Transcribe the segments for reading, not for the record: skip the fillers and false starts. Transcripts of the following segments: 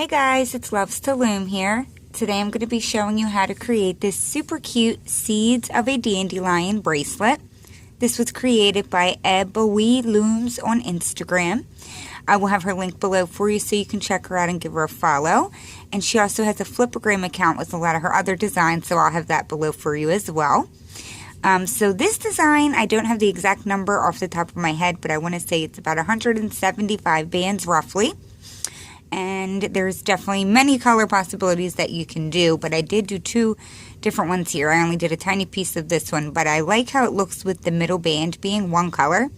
Hey guys, it's Loves to Loom here. Today I'm going to be showing you how to create this super cute Seeds of a Dandelion bracelet. This was created by Ebony Looms on Instagram. I will have her link below for you so you can check her out and give her a follow. And she also has a Flipagram account with a lot of her other designs, so I'll have that below for you as well. So this design, I don't have the exact number off the top of my head, but I want to say it's about 175 bands roughly. And there's definitely many color possibilities that you can do, but I did do two different ones here. I only did a tiny piece of this one, but I like how it looks with the middle band being one color.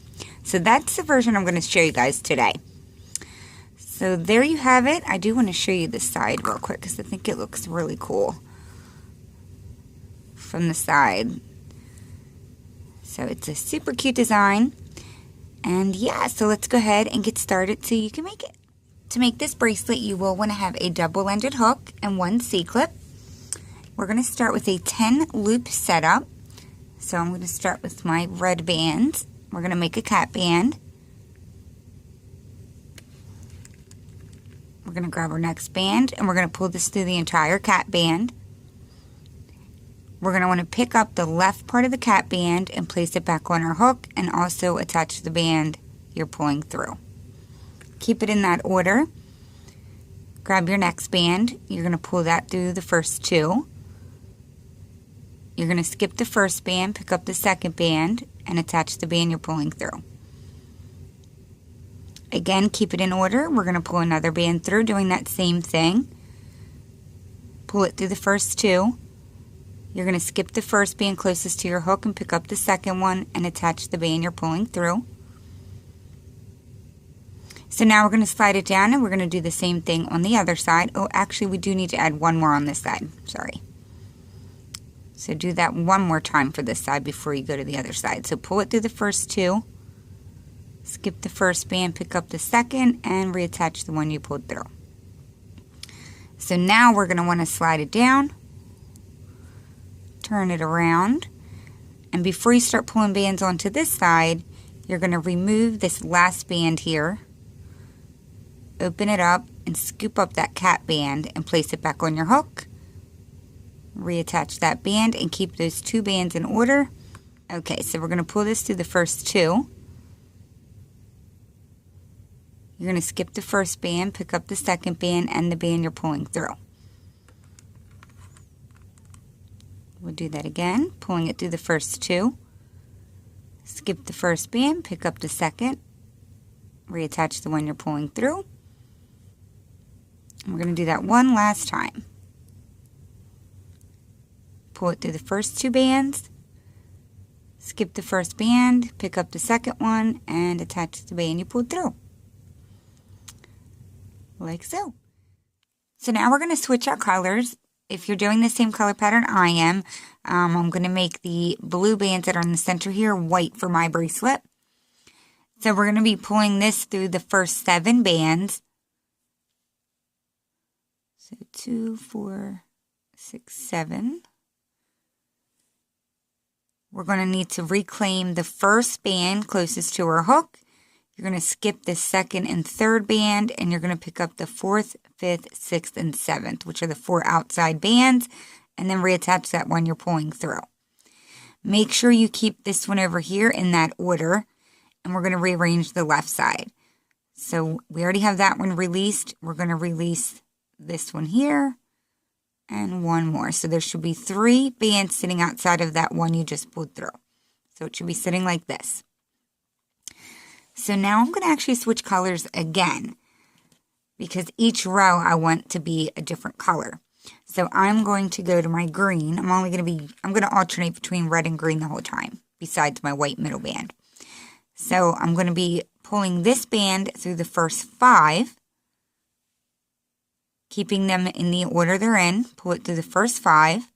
So that's the version I'm going to show you guys today. So there you have it. I do want to show you the side real quick because I think it looks really cool from the side. So it's a super cute design. And yeah, so let's go ahead and get started so you can make it. To make this bracelet, you will want to have a double-ended hook and one C-clip. We're going to start with a 10-loop setup. So I'm going to start with my red band. We're going to make a cat band. We're going to grab our next band, and we're going to pull this through the entire cat band. We're going to want to pick up the left part of the cat band and place it back on our hook, and also attach the band you're pulling through. Keep it in that order. Grab your next band. You're going to pull that through the first two. You're going to skip the first band, pick up the second band, and attach the band you're pulling through. Again, keep it in order. We're going to pull another band through, doing that same thing. Pull it through the first two. You're going to skip the first band closest to your hook and pick up the second one and attach the band you're pulling through. So now we're going to slide it down and we're going to do the same thing on the other side. Oh, actually we do need to add one more on this side. Sorry. So do that one more time for this side before you go to the other side. So pull it through the first two. Skip the first band, pick up the second, and reattach the one you pulled through. So now we're going to want to slide it down. Turn it around. And before you start pulling bands onto this side, you're going to remove this last band here. Open it up and scoop up that cat band and place it back on your hook. Reattach that band and keep those two bands in order. Okay, so we're going to pull this through the first two. You're going to skip the first band, pick up the second band and the band you're pulling through. We'll do that again, pulling it through the first two. Skip the first band, pick up the second. Reattach the one you're pulling through. We're going to do that one last time. Pull it through the first two bands, skip the first band, pick up the second one, and attach the band you pulled through. Like so. So now we're going to switch our colors. If you're doing the same color pattern I am, I'm going to make the blue bands that are in the center here white for my bracelet. So we're going to be pulling this through the first 7 bands. So 2, 4, 6, 7. We're going to need to reclaim the first band closest to our hook. You're going to skip the second and third band, and you're going to pick up the 4th, 5th, 6th, and 7th, which are the 4 outside bands, and then reattach that one you're pulling through. Make sure you keep this one over here in that order, and we're going to rearrange the left side. So we already have that one released. We're going to release this one here and one more. So there should be 3 bands sitting outside of that one you just pulled through. So it should be sitting like this. So now I'm going to actually switch colors again because each row I want to be a different color. So I'm going to go to my green. I'm going to alternate between red and green the whole time besides my white middle band. So I'm going to be pulling this band through the first 5, keeping them in the order they're in. Pull it through the first 5.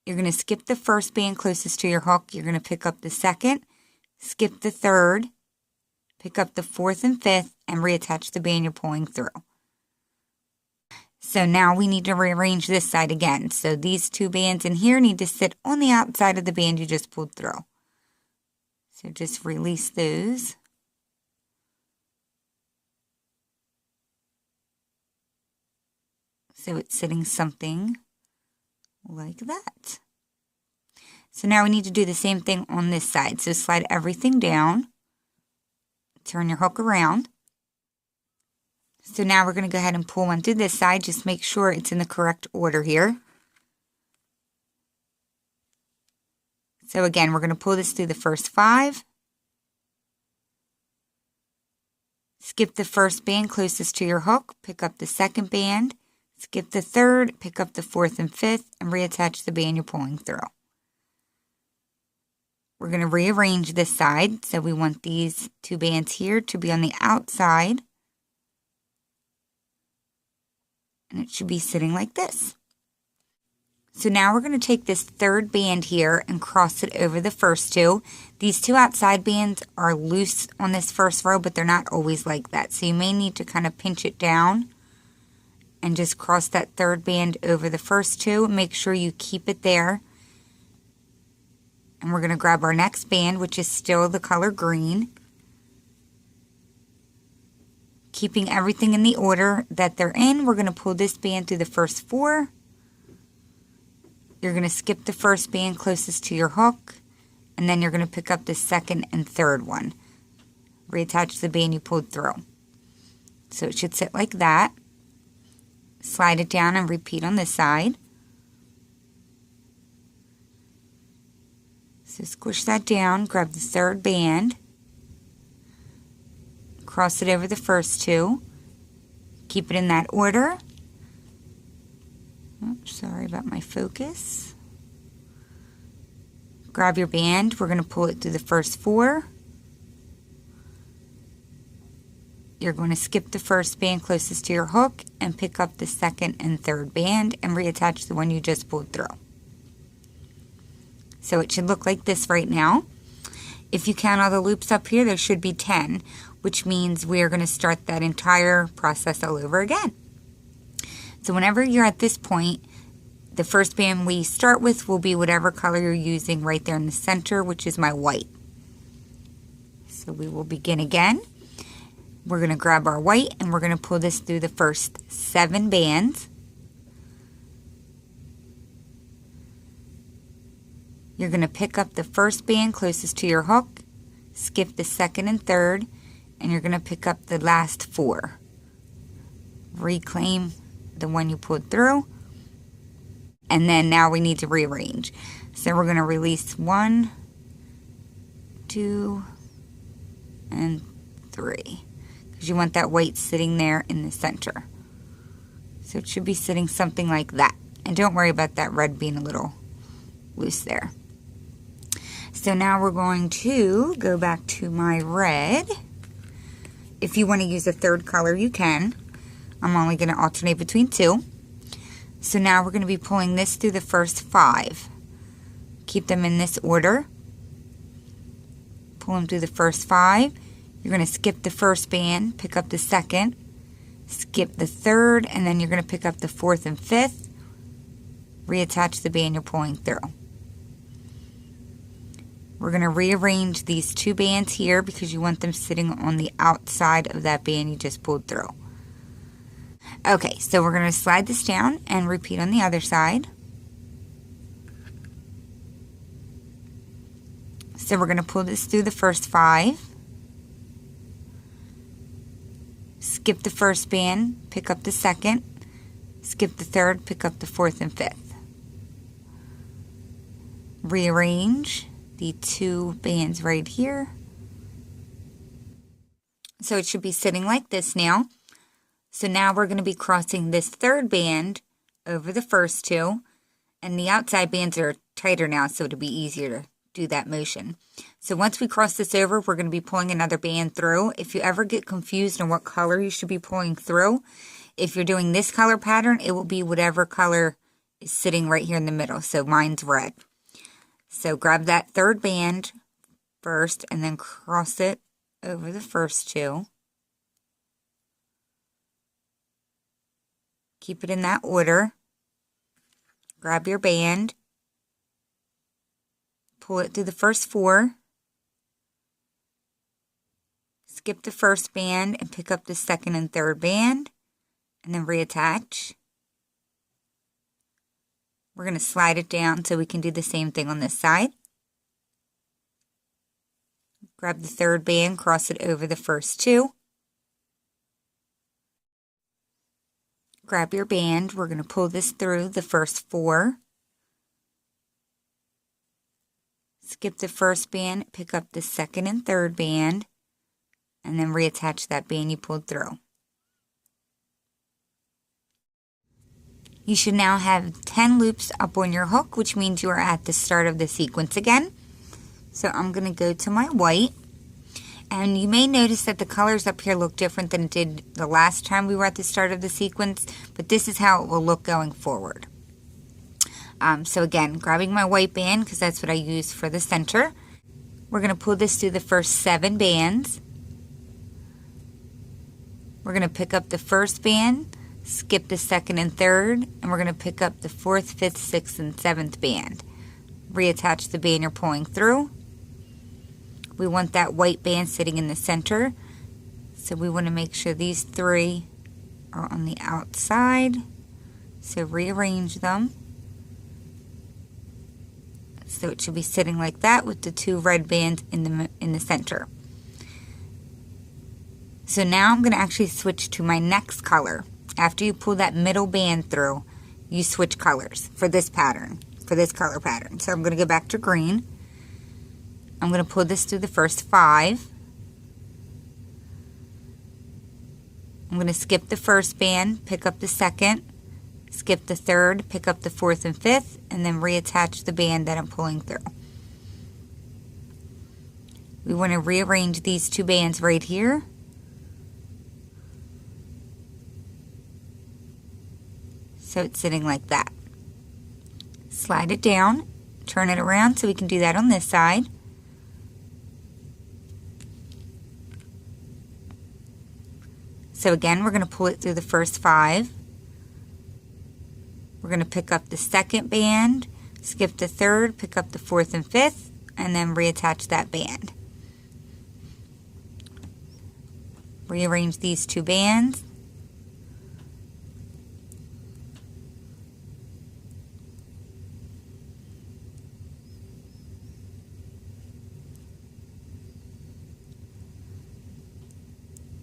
You're going to skip the first band closest to your hook. You're going to pick up the second, skip the third, pick up the 4th and 5th, and reattach the band you're pulling through. So now we need to rearrange this side again. So these 2 bands in here need to sit on the outside of the band you just pulled through. So just release those. So it's sitting something like that. So now we need to do the same thing on this side. So slide everything down, turn your hook around. So now we're going to go ahead and pull one through this side. Just make sure it's in the correct order here. So again, we're going to pull this through the first 5. Skip the first band closest to your hook, pick up the second band, skip the third, pick up the 4th and 5th, and reattach the band you're pulling through. We're going to rearrange this side, so we want these 2 bands here to be on the outside, and it should be sitting like this. So now we're going to take this 3rd band here and cross it over the first 2. These 2 outside bands are loose on this first row, but they're not always like that. So you may need to kind of pinch it down and just cross that 3rd band over the first 2. Make sure you keep it there. And we're going to grab our next band, which is still the color green. Keeping everything in the order that they're in, we're going to pull this band through the first 4. You're going to skip the first band closest to your hook, and then you're going to pick up the 2nd and 3rd one. Reattach the band you pulled through. So it should sit like that. Slide it down and repeat on this side. So squish that down, grab the 3rd band, cross it over the first 2, keep it in that order. Oops, sorry about my focus. Grab your band, we're going to pull it through the first 4. You're going to skip the first band closest to your hook and pick up the 2nd and 3rd band and reattach the one you just pulled through. So it should look like this right now. If you count all the loops up here, there should be 10, which means we are going to start that entire process all over again. So whenever you're at this point, the first band we start with will be whatever color you're using right there in the center, which is my white. So we will begin again. We're going to grab our white and we're going to pull this through the first 7 bands. You're going to pick up the first band closest to your hook, skip the 2nd and 3rd, and you're going to pick up the last 4. Reclaim the one you pulled through, and then now we need to rearrange. So we're going to release 1, 2, and 3, because you want that white sitting there in the center. So it should be sitting something like that. And don't worry about that red being a little loose there. So now we're going to go back to my red. If you want to use a 3rd color, you can. I'm only going to alternate between 2. So now we're going to be pulling this through the first 5. Keep them in this order. Pull them through the first 5. You're going to skip the first band, pick up the 2nd, skip the 3rd, and then you're going to pick up the 4th and 5th. Reattach the band you're pulling through. We're going to rearrange these 2 bands here because you want them sitting on the outside of that band you just pulled through. Okay, so we're going to slide this down and repeat on the other side. So we're going to pull this through the first 5. Skip the first band, pick up the 2nd, skip the 3rd, pick up the 4th and 5th. Rearrange the 2 bands right here. So it should be sitting like this now. So now we're going to be crossing this 3rd band over the first 2, and the outside bands are tighter now, so it'll be easier to do that motion. So once we cross this over, we're going to be pulling another band through. If you ever get confused on what color you should be pulling through, if you're doing this color pattern, it will be whatever color is sitting right here in the middle. So mine's red. So grab that 3rd band first and then cross it over the first 2. Keep it in that order. Grab your band. Pull it through the first 4. Skip the first band and pick up the 2nd and 3rd band. And then reattach. We're going to slide it down so we can do the same thing on this side. Grab the third band, cross it over the first two. Grab your band. We're going to pull this through the first four. Skip the first band, pick up the second and third band, and then reattach that band you pulled through. You should now have 10 loops up on your hook, which means you are at the start of the sequence again. So I'm going to go to my white, and you may notice that the colors up here look different than it did the last time we were at the start of the sequence, but this is how it will look going forward. So again, grabbing my white band, because that's what I use for the center, we're going to pull this through the first 7 bands. We're going to pick up the first band, skip the second and third, and we're going to pick up the 4th, 5th, 6th, and 7th band. Reattach the band you're pulling through. We want that white band sitting in the center, so we want to make sure these 3 are on the outside. So rearrange them. So it should be sitting like that with the 2 red bands in the center. So now I'm going to actually switch to my next color. After you pull that middle band through, you switch colors for this pattern, for this color pattern. So I'm going to go back to green. I'm going to pull this through the first 5. I'm going to skip the first band, pick up the second, skip the third, pick up the 4th and 5th, and then reattach the band that I'm pulling through. We want to rearrange these 2 bands right here. So it's sitting like that. Slide it down, turn it around so we can do that on this side. So again, we're going to pull it through the first 5. We're going to pick up the second band, skip the third, pick up the 4th and 5th, and then reattach that band. Rearrange these 2 bands.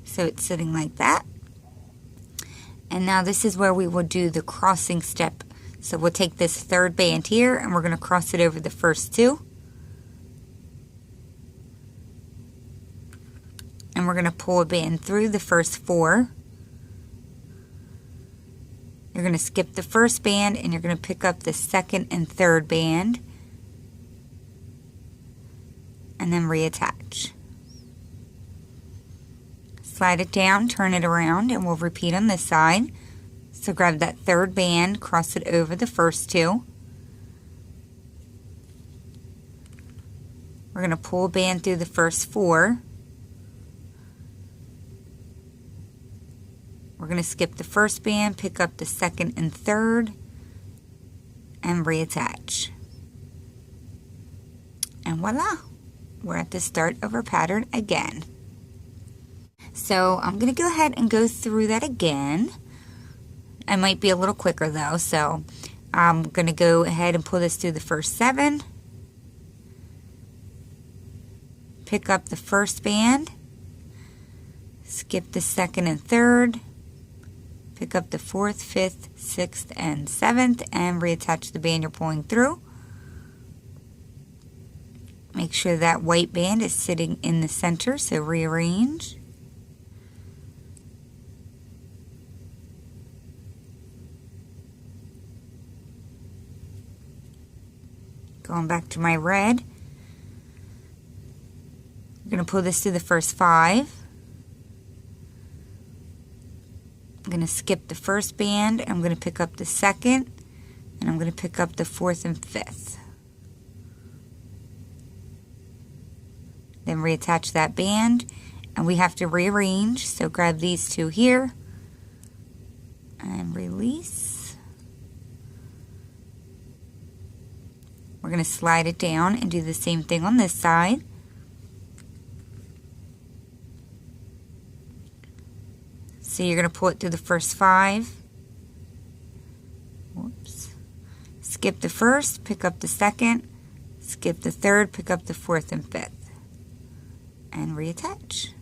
So it's sitting like that. And now this is where we will do the crossing step. So we'll take this third band here and we're going to cross it over the first 2. And we're going to pull a band through the first 4. You're going to skip the first band and you're going to pick up the second and third band. And then reattach. Slide it down, turn it around, and we'll repeat on this side. So grab that third band, cross it over the first 2. We're going to pull a band through the first 4. We're going to skip the first band, pick up the second and third, and reattach. And voila! We're at the start of our pattern again. So I'm going to go ahead and go through that again. I might be a little quicker though, so I'm going to go ahead and pull this through the first 7. Pick up the first band, skip the second and third, pick up the 4th, 5th, 6th, and 7th, and reattach the band you're pulling through. Make sure that white band is sitting in the center, so rearrange. Going back to my red, I'm going to pull this through the first 5. I'm going to skip the first band, I'm going to pick up the second, and I'm going to pick up the 4th and 5th. Then reattach that band, and we have to rearrange, so grab these 2 here, and release. We're going to slide it down and do the same thing on this side. So you're going to pull it through the first 5. Whoops. skip the first, pick up the second, skip the third, pick up the fourth and fifth, and reattach.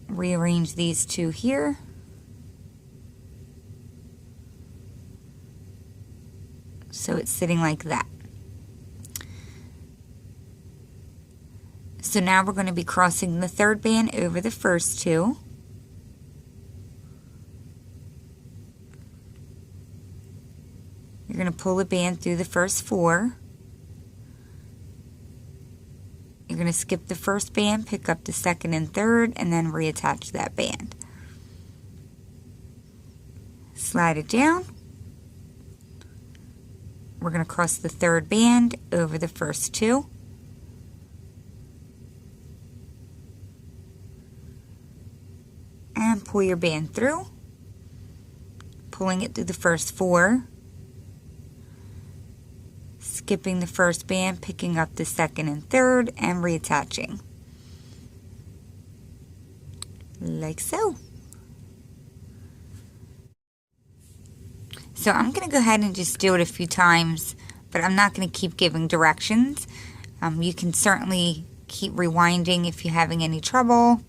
Rearrange these two here. So it's sitting like that. So now we're going to be crossing the third band over the first two. You're going to pull the band through the first four. You're going to skip the first band, pick up the second and third, and then reattach that band. Slide it down. We're going to cross the third band over the first two. And pull your band through, pulling it through the first four, skipping the first band, picking up the second and third, and reattaching. Like so. So I'm going to go ahead and just do it a few times, but I'm not going to keep giving directions. You can certainly keep rewinding if you're having any trouble,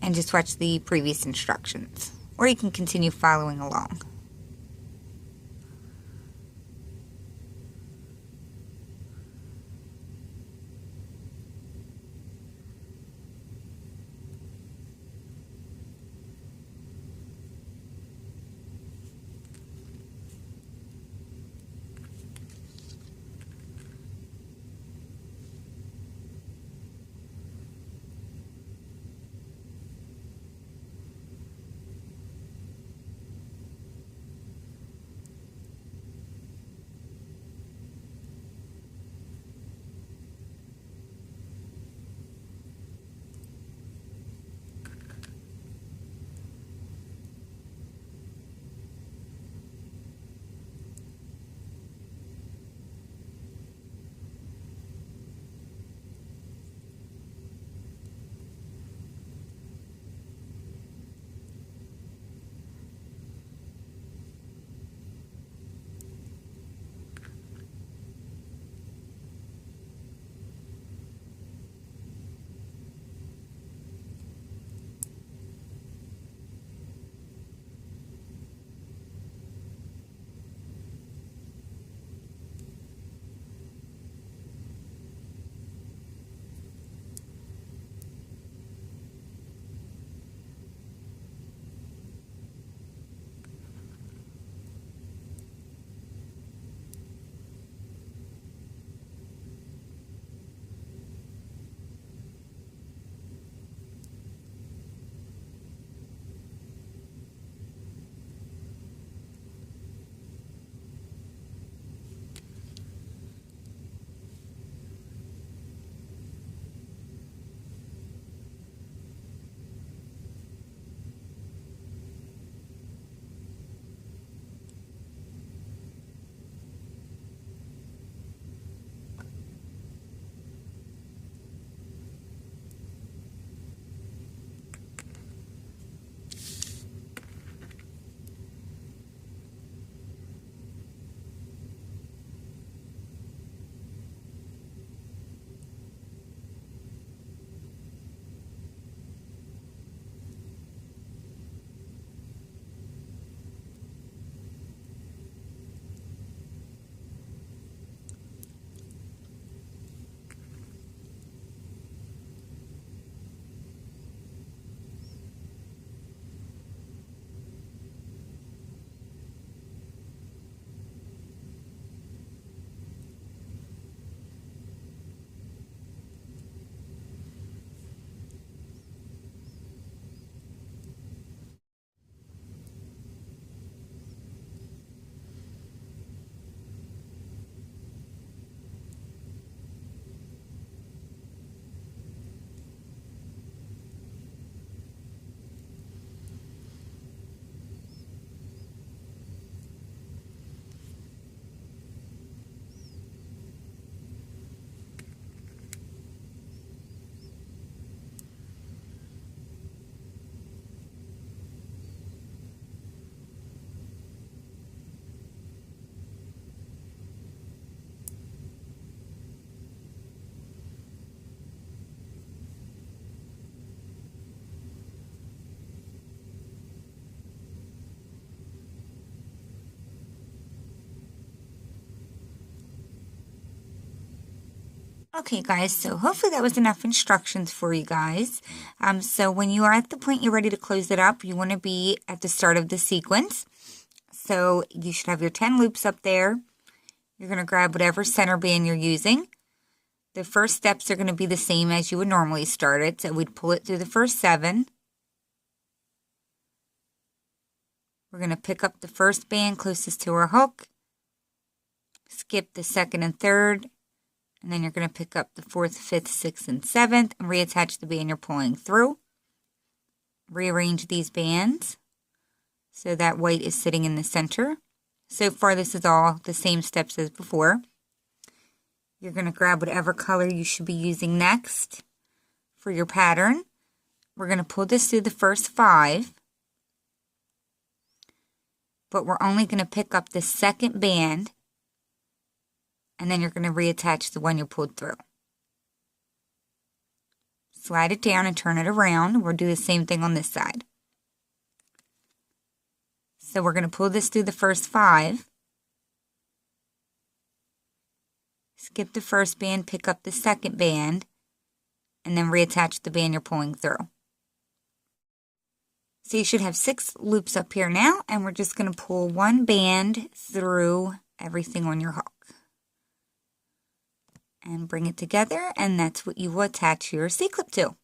and just watch the previous instructions, or you can continue following along. Okay guys, so hopefully that was enough instructions for you guys. So when you are at the point you're ready to close it up, you want to be at the start of the sequence. So you should have your 10 loops up there. You're going to grab whatever center band you're using. The first steps are going to be the same as you would normally start it. So we'd pull it through the first 7. We're going to pick up the first band closest to our hook, skip the second and third, and then you're going to pick up the 4th, 5th, 6th, and 7th and reattach the band you're pulling through. Rearrange these bands so that white is sitting in the center. So far this is all the same steps as before. You're going to grab whatever color you should be using next for your pattern. We're going to pull this through the first 5, but we're only going to pick up the second band, and then you're going to reattach the one you pulled through. Slide it down and turn it around. We'll do the same thing on this side. So we're going to pull this through the first 5, skip the first band, pick up the second band, and then reattach the band you're pulling through. So you should have 6 loops up here now, and we're just going to pull 1 band through everything on your hook. And bring it together, and that's what you will attach your C-clip to.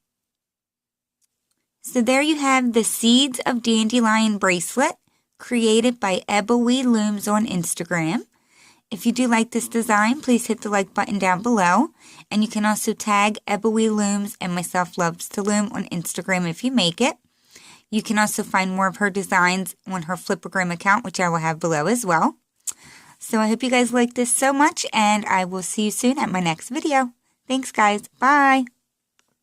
So there you have the Seeds of Dandelion bracelet, created by Ebony Looms on Instagram. If you do like this design, please hit the like button down below. And you can also tag Ebony Looms and myself loves to loom on Instagram if you make it. You can also find more of her designs on her Flipagram account, which I will have below as well. So I hope you guys like this so much, and I will see you soon at my next video. Thanks guys. Bye.